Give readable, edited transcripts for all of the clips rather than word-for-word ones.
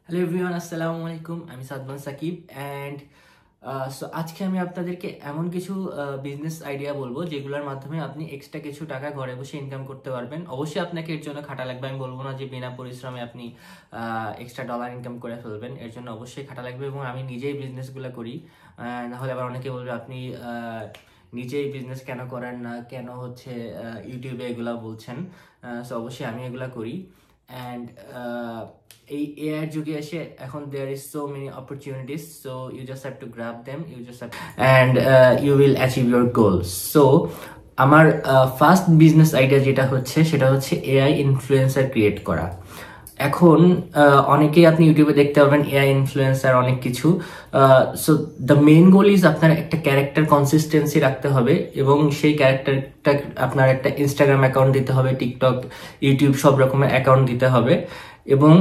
Hello everyone, আসসালামু আলাইকুম। আমি সাদমান সাকিব অ্যান্ড সো আজকে আমি আপনাদেরকে এমন কিছু বিজনেস আইডিয়া বলবো যেগুলোর মাধ্যমে আপনি এক্সট্রা কিছু টাকা ঘরে বসে ইনকাম করতে পারবেন। অবশ্যই আপনাকে এর জন্য খাটা লাগবে, আমি বলবো না যে বিনা পরিশ্রমে আপনি এক্সট্রা ডলার ইনকাম করে ফেলবেন। এর জন্য অবশ্যই খাটা লাগবে এবং আমি নিজেই বিজনেসগুলো করি। নাহলে আবার অনেকে বলবে আপনি নিজেই বিজনেস কেন করেন না, কেন হচ্ছে ইউটিউবে এগুলা বলছেন। সো অবশ্যই আমি এগুলা করি অ্যান্ড এই এআই যুগে এসে এখন there is so many opportunities, so you just have to grab them, you just have and you will achieve your goals. So আমার ফার্স্ট বিজনেস আইডিয়া যেটা হচ্ছে সেটা হচ্ছে এআই ইনফ্লুয়েন্সার ক্রিয়েট করা। এখন অনেকেই আপনি ইউটিউবে দেখতে পাবেন এআই ইনফ্লুয়েন্সার অনেক কিছু। So the main goal is আপনার একটা ক্যারেক্টার কনসিস্টেন্সি রাখতে হবে এবং সেই ক্যারেক্টারটা আপনার একটা ইনস্টাগ্রাম অ্যাকাউন্ট দিতে হবে, টিকটক, ইউটিউব সব রকমের অ্যাকাউন্ট দিতে হবে এবং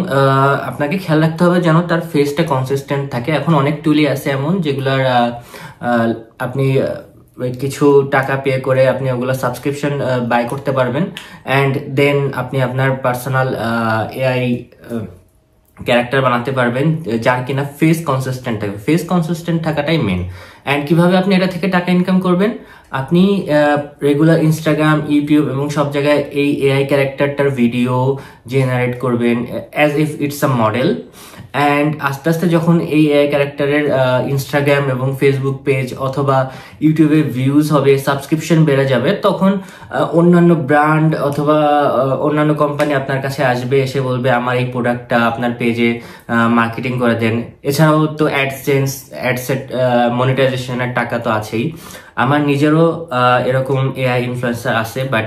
আপনাকে খেয়াল রাখতে হবে যেন তার ফেসটা কনসিস্টেন্ট থাকে। এখন অনেক টুলই আছে এমন যেগুলার আপনি কিছু টাকা পে করে আপনি ওগুলো সাবস্ক্রিপশন বাই করতে পারবেন অ্যান্ড দেন আপনি আপনার পার্সোনাল এআই ক্যারেক্টার বানাতে পারবেন যার কিনা ফেস কনসিস্টেন্ট থাকবে। ফেস কনসিস্টেন্ট থাকাটাই মেন। অ্যান্ড কিভাবে আপনি এটা থেকে টাকা ইনকাম করবেন, আপনি রেগুলার ইনস্টাগ্রাম, ইউটিউব এবং সব জায়গায় এই এআই ক্যারেক্টারটার ভিডিও জেনারেট করবেন as if it's a model. And আস্তে আস্তে যখন এই এআই ক্যারেক্টারের ইনস্টাগ্রাম এবং ফেসবুক পেজ অথবা ইউটিউবে ভিউজ হবে, সাবস্ক্রিপশন বেড়ে যাবে, তখন অন্যান্য ব্র্যান্ড অথবা অন্যান্য কোম্পানি আপনার কাছে আসবে, এসে বলবে আমার এই প্রোডাক্টটা আপনার পেজে মার্কেটিং করে দেন। এছাড়াও তো অ্যাডসেন্স, অ্যাডসেট মনিটাইজেশনের টাকা তো আছেই। আমার নিজেরও এরকম এআই ইনফ্লুয়েন্সার আছে, বাট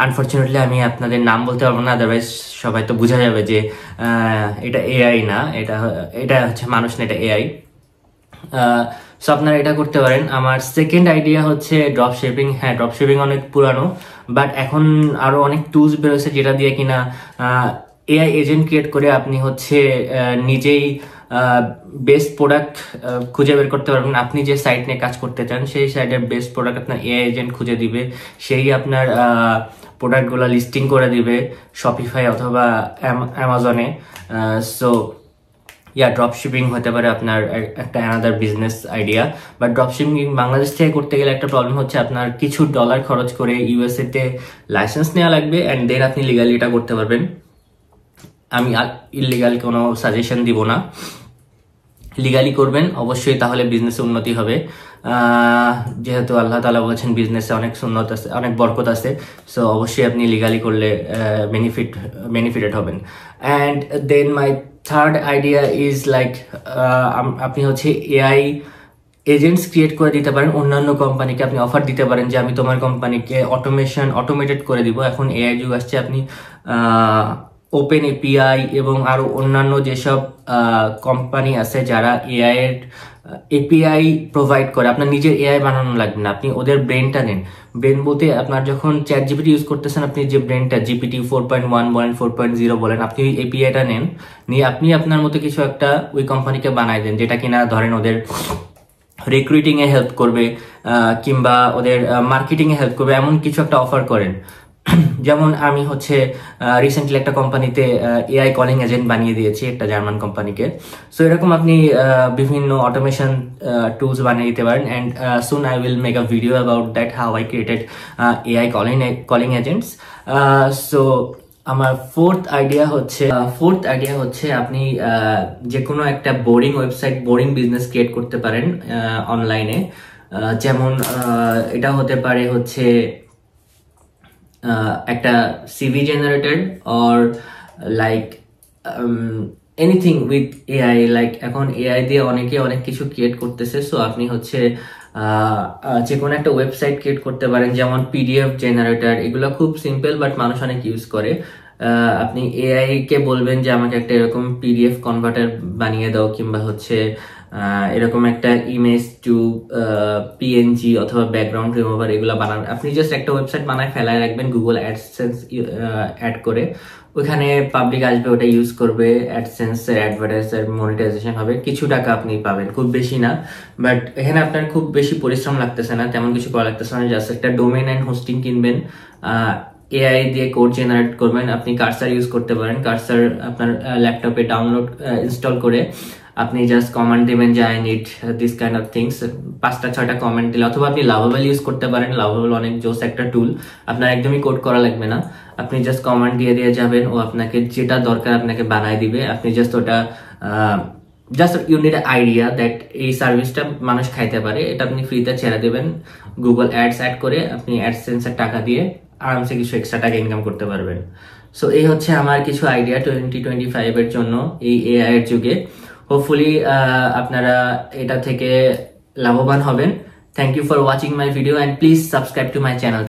আনফরচুনেটলি আমি আপনাদের নাম বলতে পারবো না, আদারওয়াইজ সবাই তো বোঝা যাবে যে এটা এআই না, এটা হচ্ছে মানুষ না, এটা এআই। সো আপনারা এটা করতে পারেন। আমার সেকেন্ড আইডিয়া হচ্ছে ড্রপ শিপিং। হ্যাঁ, ড্রপ শিপিং অনেক পুরানো, বাট এখন আরো অনেক টুলস বেরোছে যেটা দিয়ে কিনা এআই এজেন্ট ক্রিয়েট করে আপনি হচ্ছে নিজেই বেস্ট প্রোডাক্ট খুঁজে বের করতে পারবেন। আপনি যে সাইট নিয়ে কাজ করতে চান সেই সাইটের বেস্ট প্রোডাক্ট আপনার এআই এজেন্ট খুঁজে দিবে, সেই আপনার প্রোডাক্টগুলো লিস্টিং করে দিবে শপিফাই অথবা অ্যামাজনে। সো ড্রপ শিপিং হতে পারে আপনার একটা another business idea. But drop shipping Bangladesh থেকে করতে গেলে একটা প্রবলেম হচ্ছে আপনার কিছু ডলার খরচ করে ইউএসএ তে লাইসেন্স নেওয়া লাগবে অ্যান্ড দেন আপনি লিগালি এটা করতে পারবেন। আমি ইলিগাল কোনো সাজেশন দিব না, লিগালি করবেন অবশ্যই, তাহলে বিজনেসে উন্নতি হবে। যেহেতু আল্লাহ তাআলা বলেছেন বিজনেসে অনেক সুন্নত আছে, অনেক বরকত আছে, সো অবশ্যই আপনি লিগালি করলে বেনিফিটেড হবেন। And then my third idea is like আপনি হচ্ছে এআই এজেন্টস ক্রিয়েট করে দিতে পারেন অন্যান্য কোম্পানিকে। আপনি অফার দিতে পারেন যে আমি তোমার কোম্পানিকে অটোমেটেড করে দিব। এখন এআই যুগ আসছে, আপনি ওপেন এপিআই এবং আরো অন্যান্য যেসব কোম্পানি আছে যারা এআই এর এপিআই প্রোভাইড করে, আপনার নিজের এআই বানানো লাগবে না, আপনি ওদের ব্রেনটা নেন। ব্রেন বলতে আপনার যখন চ্যাট জিপিটি ইউজ করতেছেন, আপনি যে ব্রেনটা জিপিটি 4.1 বলেন, 4.0 বলেন, আপনি ওই এপিআইটা নেন, নিয়ে আপনি আপনার মতো কিছু একটা ওই কোম্পানিকে বানাই দেন যেটা কিনা ধরেন ওদের রিক্রুটিং এ হেল্প করবে কিংবা ওদের মার্কেটিং এ হেল্প করবে, এমন কিছু একটা অফার করেন। যেমন আমি হচ্ছে রিসেন্টলি একটা কোম্পানিতে এআই কলিং এজেন্ট বানিয়ে দিয়েছি, একটা জার্মান কোম্পানিকে। সো এরকম আপনি বিভিন্ন অটোমেশন টুলস বানিয়ে দিতে পারেন। And soon I will make a video about that, how I created AI calling agents. So আমার ফোর্থ আইডিয়া হচ্ছে আপনি যে কোনো একটা boring website, boring business create করতে পারেন অনলাইনে। যেমন এটা হতে পারে হচ্ছে একটা CV generator or like anything with AI. Like এখন এআই দিয়ে অনেকে অনেক কিছু ক্রিয়েট করতেছে। সো আপনি হচ্ছে যে কোনো একটা ওয়েবসাইট ক্রিয়েট করতে পারেন, যেমন পিডিএফ জেনারেটর। এগুলো খুব সিম্পল বাট মানুষ অনেক ইউজ করে। আপনি এআই কে বলবেন যে আমাকে একটা এরকম পিডিএফ কনভার্টার বানিয়ে দাও, কিংবা হচ্ছে এরকম একটা ইমেজ টু পিএনজি অথবা ব্যাকগ্রাউন্ড রিমুভার, এগুলো বানান। আপনি জাস্ট একটা ওয়েবসাইট বানায় ফেলায় রাখবেন গুগল অ্যাডসেন্স অ্যাড করে, ওইখানে পাবলিক আসবে, ওটা ইউজ করবে, অ্যাডসেন্স এর অ্যাডভার্টাইজার মনিটাইজেশন হবে, কিছু টাকা আপনি পাবেন, খুব বেশি না। বাট এখানে আপনার খুব বেশি পরিশ্রম লাগতেছে না, তেমন কিছু করা লাগতেছে না, জাস্ট একটা ডোমেইন এন্ড হোস্টিং কিনবেন, এআই দিয়ে কোড জেনারেট করবেন। আপনি কার্সার ইউজ করতে পারেন, কার্সার আপনার ল্যাপটপে ডাউনলোড ইনস্টল করে আপনি জাস্ট কমান্ড দেবেন যে I need this kind of things, 5টা 6টা কমেন্ট দিলে, অথবা আপনি লাভাবেল ইউজ করতে পারেন। লাভাবেল অনেক জোস একটা টুল, আপনার একদমই কোড করা লাগবে না, আপনি জাস্ট কমান্ড দিয়ে যাবেন, ও আপনাকে যেটা দরকার আপনাকে বানায় দিবে। আপনি জাস্ট ওটা just you need idea that এই সার্ভিসটা মানুষ খাইতে পারে, এটা আপনি ফ্রিতে ছেড়ে দেবেন। গুগল অ্যাডস অ্যাড করে আপনি অ্যাডসেন্সের টাকা দিয়ে আরামসে কিছু এক্সট্রা টাকা ইনকাম করতে পারবেন। সো এই হচ্ছে আমার কিছু আইডিয়া 2025-এর জন্য এই এআই এর যুগে। হোপফুলি আপনারা এটা থেকে লাভবান হবেন। Thank you for watching my video and please subscribe to my channel.